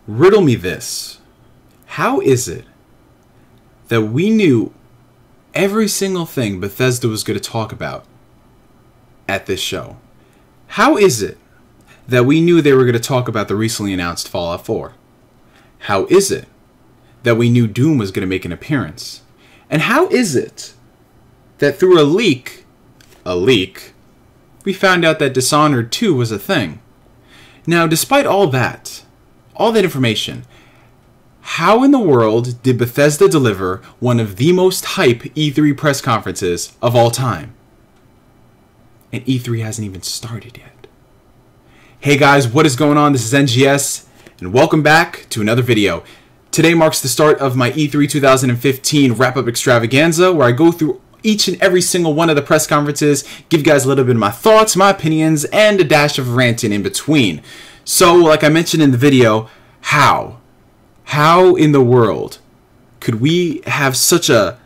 Riddle me this. How is it that we knew every single thing Bethesda was going to talk about at this show? How is it that we knew they were going to talk about the recently announced Fallout 4? How is it that we knew Doom was going to make an appearance? And how is it that through a leak, we found out that Dishonored 2 was a thing? Now, despite all that information, how in the world did Bethesda deliver one of the most hype E3 press conferences of all time? And E3 hasn't even started yet. Hey guys, what is going on? This is NGS, and welcome back to another video. Today marks the start of my E3 2015 wrap-up extravaganza, where I go through each and every single one of the press conferences, give you guys a little bit of my thoughts, my opinions, and a dash of ranting in between. So, like I mentioned in the video, how in the world could we have such a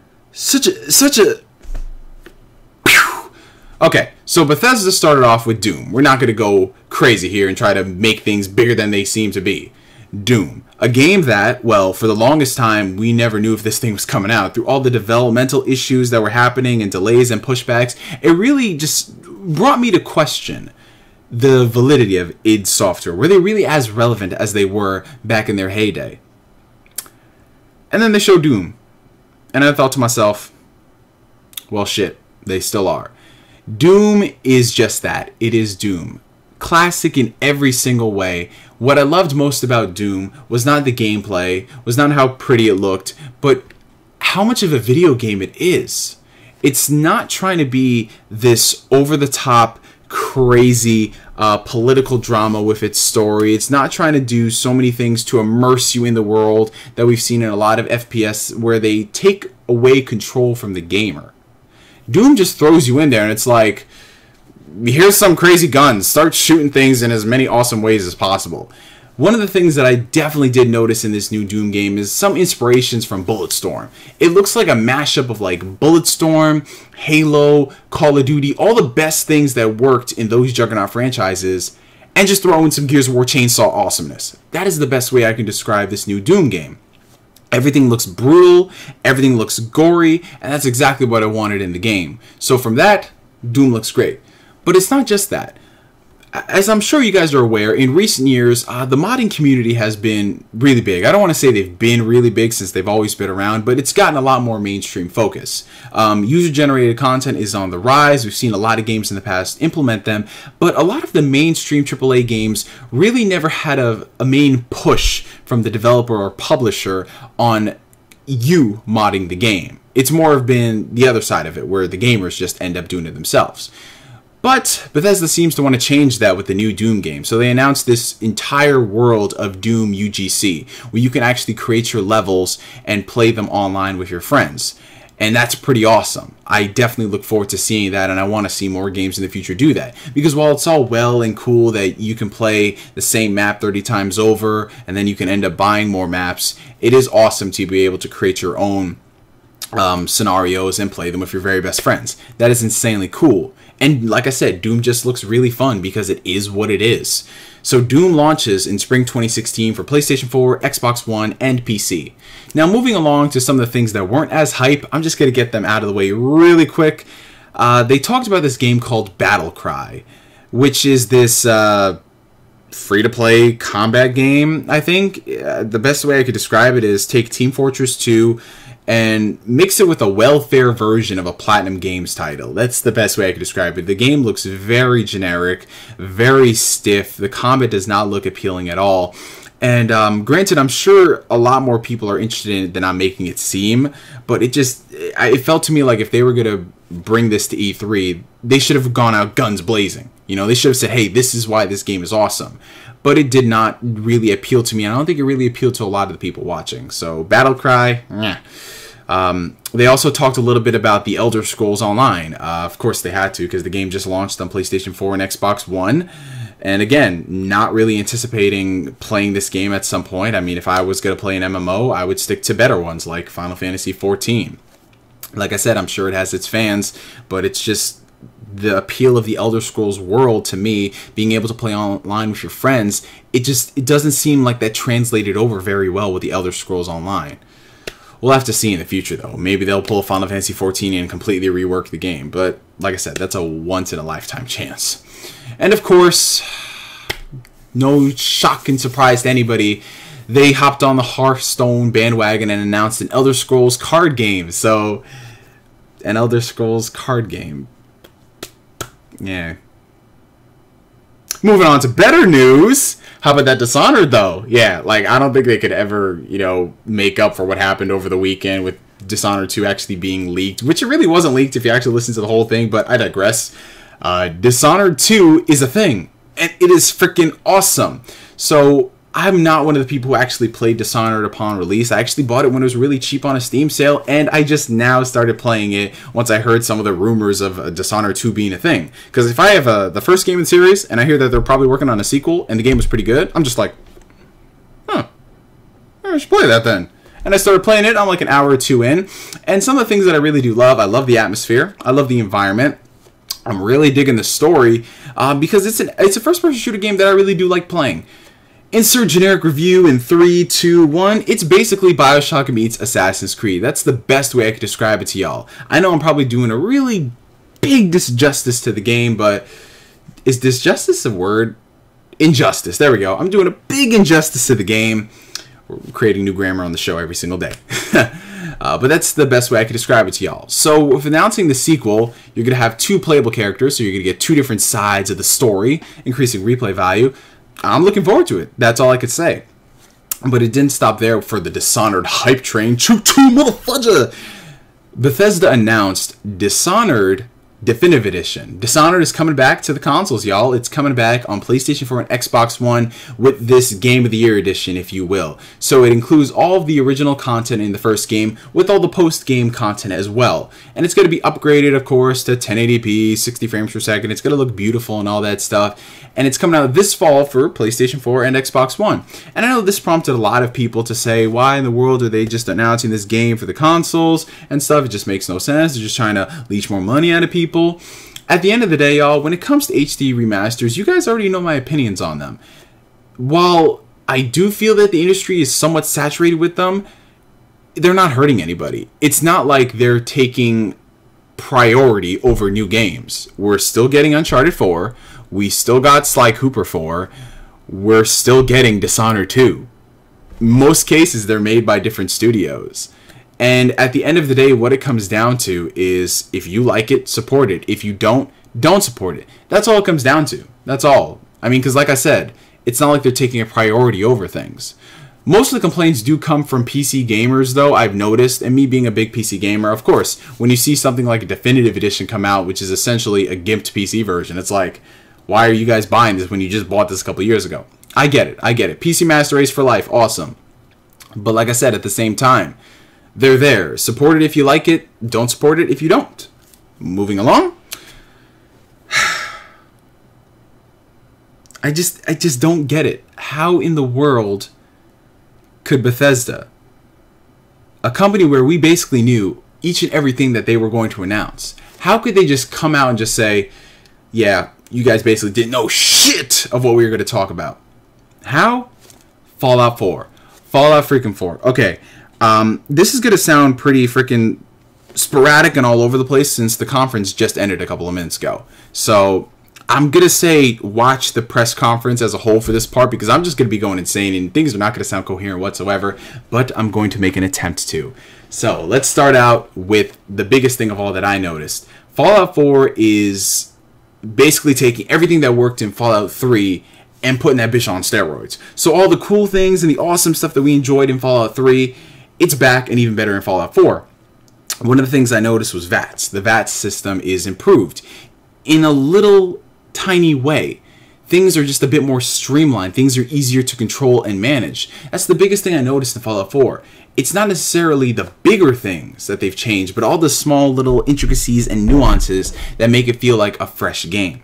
Okay, so Bethesda started off with Doom. We're not going to go crazy here and try to make things bigger than they seem to be. Doom, a game that, well, for the longest time, we never knew if this thing was coming out. Through all the developmental issues that were happening and delays and pushbacks, it really just brought me to question the validity of id Software. Were they really as relevant as they were back in their heyday? And then they showed Doom. And I thought to myself, well, shit, they still are. Doom is just that. It is Doom. Classic in every single way. What I loved most about Doom was not the gameplay, was not how pretty it looked, but how much of a video game it is. It's not trying to be this over-the-top, crazy political drama with its story. It's not trying to do so many things to immerse you in the world that we've seen in a lot of FPS where they take away control from the gamer. Doom just throws you in there and it's like, here's some crazy guns, start shooting things in as many awesome ways as possible. One of the things that I definitely did notice in this new Doom game is some inspirations from Bulletstorm. It looks like a mashup of like Bulletstorm, Halo, Call of Duty, all the best things that worked in those Juggernaut franchises, and just throw in some Gears of War chainsaw awesomeness. That is the best way I can describe this new Doom game. Everything looks brutal, everything looks gory, and that's exactly what I wanted in the game. So from that, Doom looks great. But it's not just that. As I'm sure you guys are aware, in recent years, the modding community has been really big. I don't want to say they've been really big since they've always been around, but it's gotten a lot more mainstream focus. User-generated content is on the rise. We've seen a lot of games in the past implement them, but a lot of the mainstream AAA games really never had a main push from the developer or publisher on you modding the game. It's more of been the other side of it, where the gamers just end up doing it themselves. But Bethesda seems to want to change that with the new Doom game. So they announced this entire world of Doom UGC, where you can actually create your levels and play them online with your friends. And that's pretty awesome. I definitely look forward to seeing that, and I want to see more games in the future do that. Because while it's all well and cool that you can play the same map 30 times over, and then you can end up buying more maps, it is awesome to be able to create your own scenarios and play them with your very best friends. That is insanely cool. And like I said, Doom just looks really fun because it is what it is. So Doom launches in spring 2016 for PlayStation 4, Xbox One, and PC. Now moving along to some of the things that weren't as hype, I'm just going to get them out of the way really quick. They talked about this game called Battle Cry, which is this free-to-play combat game, I think. The best way I could describe it is take Team Fortress 2 and mix it with a welfare version of a Platinum Games title. That's the best way I could describe it. The game looks very generic, very stiff. The combat does not look appealing at all. And granted, I'm sure a lot more people are interested in it than I'm making it seem, but it felt to me like if they were going to bring this to E3, they should have gone out guns blazing. You know, they should have said, hey, this is why this game is awesome. But it did not really appeal to me. I don't think it really appealed to a lot of the people watching. So Battle Cry, they also talked a little bit about the Elder Scrolls Online. Of course they had to, because the game just launched on PlayStation 4 and Xbox One. And again, not really anticipating playing this game at some point. I mean, if I was going to play an MMO, I would stick to better ones like Final Fantasy XIV. Like I said, I'm sure it has its fans, but it's just the appeal of the Elder Scrolls world to me, being able to play online with your friends, it doesn't seem like that translated over very well with the Elder Scrolls Online. We'll have to see in the future, though. Maybe they'll pull Final Fantasy XIV and completely rework the game. But, like I said, that's a once-in-a-lifetime chance. And, of course, no shock and surprise to anybody, they hopped on the Hearthstone bandwagon and announced an Elder Scrolls card game. So, an Elder Scrolls card game. Yeah. Moving on to better news. How about that Dishonored, though? Yeah, like, I don't think they could ever, you know, make up for what happened over the weekend with Dishonored 2 actually being leaked, which it really wasn't leaked if you actually listen to the whole thing, but I digress. Dishonored 2 is a thing, and it is freaking awesome. So, I'm not one of the people who actually played Dishonored upon release. I actually bought it when it was really cheap on a Steam sale, and I just now started playing it once I heard some of the rumors of Dishonored 2 being a thing. Because if I have the first game in the series, and I hear that they're probably working on a sequel, and the game was pretty good, I'm just like, huh, I should play that then. And I started playing it, I'm like an hour or two in, and some of the things that I really do love, I love the atmosphere, I love the environment, I'm really digging the story, because it's a first-person shooter game that I really do like playing. Insert generic review in 3, 2, 1. It's basically BioShock meets Assassin's Creed. That's the best way I could describe it to y'all. I know I'm probably doing a really big disjustice to the game, but is disjustice a word? Injustice. There we go. I'm doing a big injustice to the game. We're creating new grammar on the show every single day. But that's the best way I could describe it to y'all. So with announcing the sequel, you're going to have 2 playable characters, so you're going to get 2 different sides of the story, increasing replay value. I'm looking forward to it. That's all I could say. But it didn't stop there for the Dishonored hype train. Choo-choo, motherfudger! Bethesda announced Dishonored Definitive Edition. Dishonored is coming back to the consoles, y'all. It's coming back on PlayStation 4 and Xbox One with this Game of the Year edition, if you will. So it includes all of the original content in the first game with all the post-game content as well. And it's going to be upgraded, of course, to 1080p, 60 frames per second. It's going to look beautiful and all that stuff. And it's coming out this fall for PlayStation 4 and Xbox One. And I know this prompted a lot of people to say, why in the world are they just announcing this game for the consoles and stuff? It just makes no sense. They're just trying to leech more money out of people. At the end of the day, y'all, when it comes to HD remasters, you guys already know my opinions on them. While I do feel that the industry is somewhat saturated with them, they're not hurting anybody. It's not like they're taking priority over new games. We're still getting Uncharted 4. We still got Sly Cooper 4. We're still getting Dishonored 2. Most cases, they're made by different studios. And at the end of the day, what it comes down to is if you like it, support it. If you don't support it. That's all it comes down to. That's all. I mean, because like I said, it's not like they're taking a priority over things. Most of the complaints do come from PC gamers, though, I've noticed, and me being a big PC gamer, of course, when you see something like a Definitive Edition come out, which is essentially a gimped PC version, it's like, why are you guys buying this when you just bought this a couple years ago? I get it. I get it. PC Master Race for life. Awesome. But like I said, at the same time, they're there. Support it if you like it. Don't support it if you don't. Moving along. I just don't get it. How in the world could Bethesda, a company where we basically knew each and everything that they were going to announce, how could they just come out and just say, yeah, you guys basically didn't know shit of what we were going to talk about? How? Fallout 4. Fallout freaking 4. Okay, this is going to sound pretty freaking sporadic and all over the place since the conference just ended a couple of minutes ago. So I'm going to say watch the press conference as a whole for this part because I'm just going to be going insane and things are not going to sound coherent whatsoever, but I'm going to make an attempt to. So let's start out with the biggest thing of all that I noticed. Fallout 4 is basically taking everything that worked in Fallout 3 and putting that bitch on steroids. So all the cool things and the awesome stuff that we enjoyed in Fallout 3, it's back and even better in Fallout 4. One of the things I noticed was VATS. The VATS system is improved in a little tiny way. Things are just a bit more streamlined. Things are easier to control and manage. That's the biggest thing I noticed in Fallout 4. It's not necessarily the bigger things that they've changed, but all the small little intricacies and nuances that make it feel like a fresh game.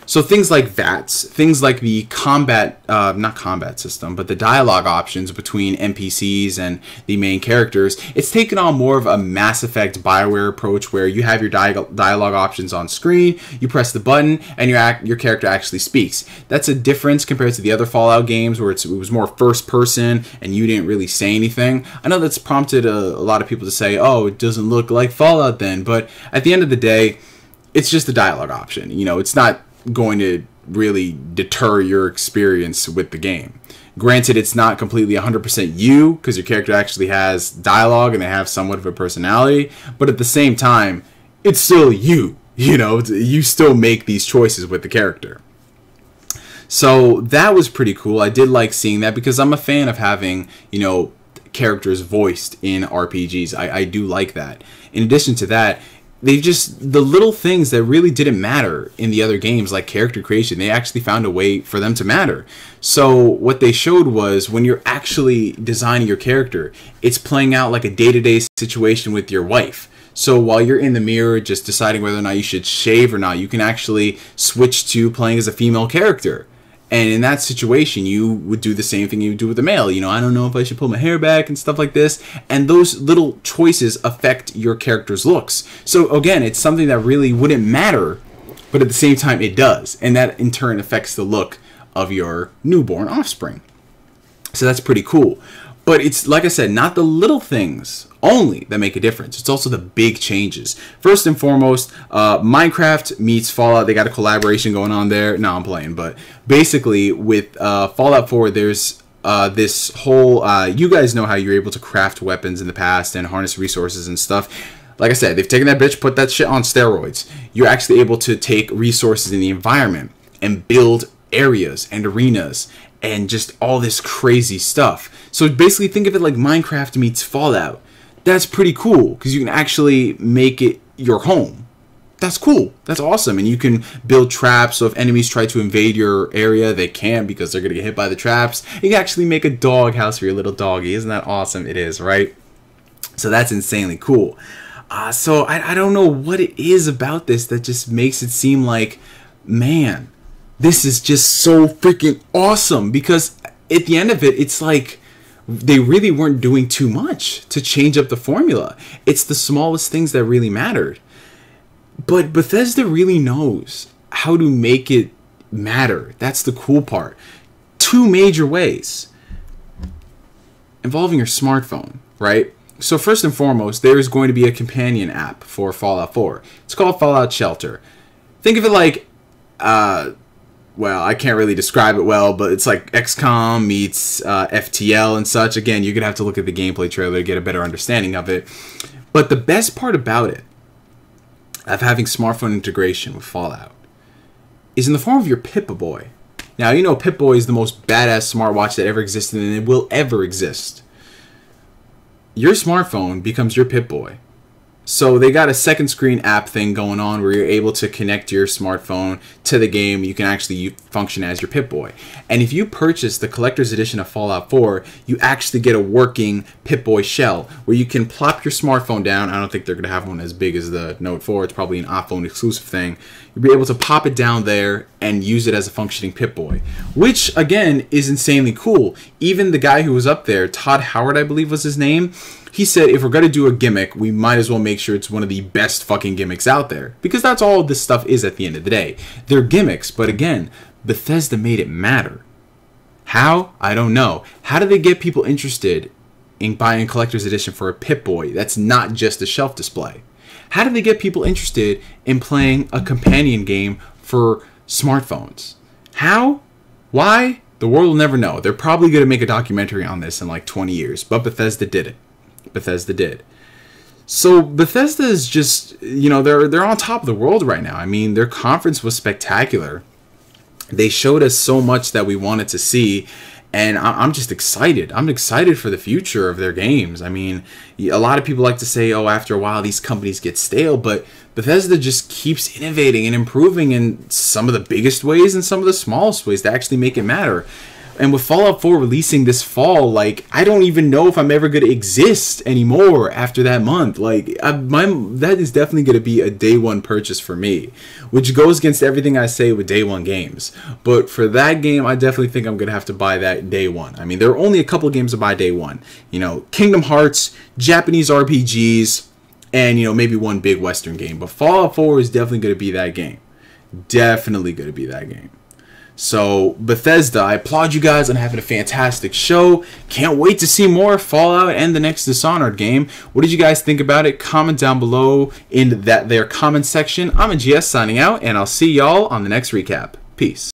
So things like that, things like the combat, not combat system, but the dialogue options between NPCs and the main characters, it's taken on more of a Mass Effect BioWare approach where you have your dialogue options on screen, you press the button, and your character actually speaks. That's a difference compared to the other Fallout games where it was more first person and you didn't really say anything. I know that's prompted a lot of people to say, oh, it doesn't look like Fallout then, but at the end of the day, it's just a dialogue option. You know, it's not going to really deter your experience with the game. Granted, it's not completely 100% you, because your character actually has dialogue and they have somewhat of a personality, but at the same time, it's still you. You know, you still make these choices with the character. So that was pretty cool. I did like seeing that because I'm a fan of having, you know, characters voiced in RPGs. I do like that. In addition to that, they've just, the little things that really didn't matter in the other games, like character creation, they actually found a way for them to matter. So what they showed was when you're actually designing your character, it's playing out like a day-to-day situation with your wife. So while you're in the mirror just deciding whether or not you should shave or not, you can actually switch to playing as a female character. And in that situation, you would do the same thing you would do with a male. You know, I don't know if I should pull my hair back and stuff like this. And those little choices affect your character's looks. So again, it's something that really wouldn't matter, but at the same time it does. And that in turn affects the look of your newborn offspring. So that's pretty cool. But it's, like I said, not the little things only that make a difference. It's also the big changes. First and foremost, Minecraft meets Fallout. They got a collaboration going on there. No, I'm playing. But basically, with Fallout 4, there's this whole... you guys know how you're able to craft weapons in the past and harness resources and stuff. Like I said, they've taken that bitch, put that shit on steroids. You're actually able to take resources in the environment and build areas and arenas and just all this crazy stuff. So basically think of it like Minecraft meets Fallout. That's pretty cool because you can actually make it your home. That's cool. That's awesome. And you can build traps, so if enemies try to invade your area, they can't because they're going to get hit by the traps. You can actually make a dog house for your little doggy. Isn't that awesome? It is, right? So that's insanely cool. So I don't know what it is about this that just makes it seem like, man, this is just so freaking awesome. Because at the end of it, it's like they really weren't doing too much to change up the formula. It's the smallest things that really mattered. But Bethesda really knows how to make it matter. That's the cool part. Two major ways. Involving your smartphone, right? So first and foremost, there is going to be a companion app for Fallout 4. It's called Fallout Shelter. Think of it like... well, I can't really describe it well, but it's like XCOM meets FTL and such. Again, you're going to have to look at the gameplay trailer to get a better understanding of it. But the best part about it, of having smartphone integration with Fallout, is in the form of your Pip-A-Boy. Now, you know Pip-Boy is the most badass smartwatch that ever existed and it will ever exist. Your smartphone becomes your Pip-Boy. So they got a second screen app thing going on where you're able to connect your smartphone to the game. You can actually function as your Pip-Boy. And if you purchase the collector's edition of Fallout 4, you actually get a working Pip-Boy shell where you can plop your smartphone down. I don't think they're going to have one as big as the Note 4. It's probably an iPhone exclusive thing. You'll be able to pop it down there and use it as a functioning Pip-Boy, which again is insanely cool. Even the guy who was up there, Todd Howard, I believe was his name, he said, if we're going to do a gimmick, we might as well make sure it's one of the best fucking gimmicks out there. Because that's all this stuff is at the end of the day. They're gimmicks, but again, Bethesda made it matter. How? I don't know. How do they get people interested in buying a collector's edition for a Pip-Boy that's not just a shelf display? How do they get people interested in playing a companion game for smartphones? How? Why? The world will never know. They're probably going to make a documentary on this in like 20 years, but Bethesda did it. Bethesda did. So Bethesda is just, you know, they're on top of the world right now. I mean, their conference was spectacular. They showed us so much that we wanted to see, and I'm just excited. I'm excited for the future of their games. I mean, a lot of people like to say, oh, after a while these companies get stale, but Bethesda just keeps innovating and improving in some of the biggest ways and some of the smallest ways to actually make it matter. And with Fallout 4 releasing this fall, like, I don't even know if I'm ever going to exist anymore after that month. Like, that is definitely going to be a day one purchase for me, which goes against everything I say with day one games. But for that game, I definitely think I'm going to have to buy that day one. I mean, there are only a couple of games to buy day one. You know, Kingdom Hearts, Japanese RPGs, and, you know, maybe one big Western game. But Fallout 4 is definitely going to be that game. Definitely going to be that game. So, Bethesda, I applaud you guys on having a fantastic show. Can't wait to see more Fallout and the next Dishonored game. What did you guys think about it? Comment down below in their comment section. I'm GS signing out, and I'll see y'all on the next recap. Peace.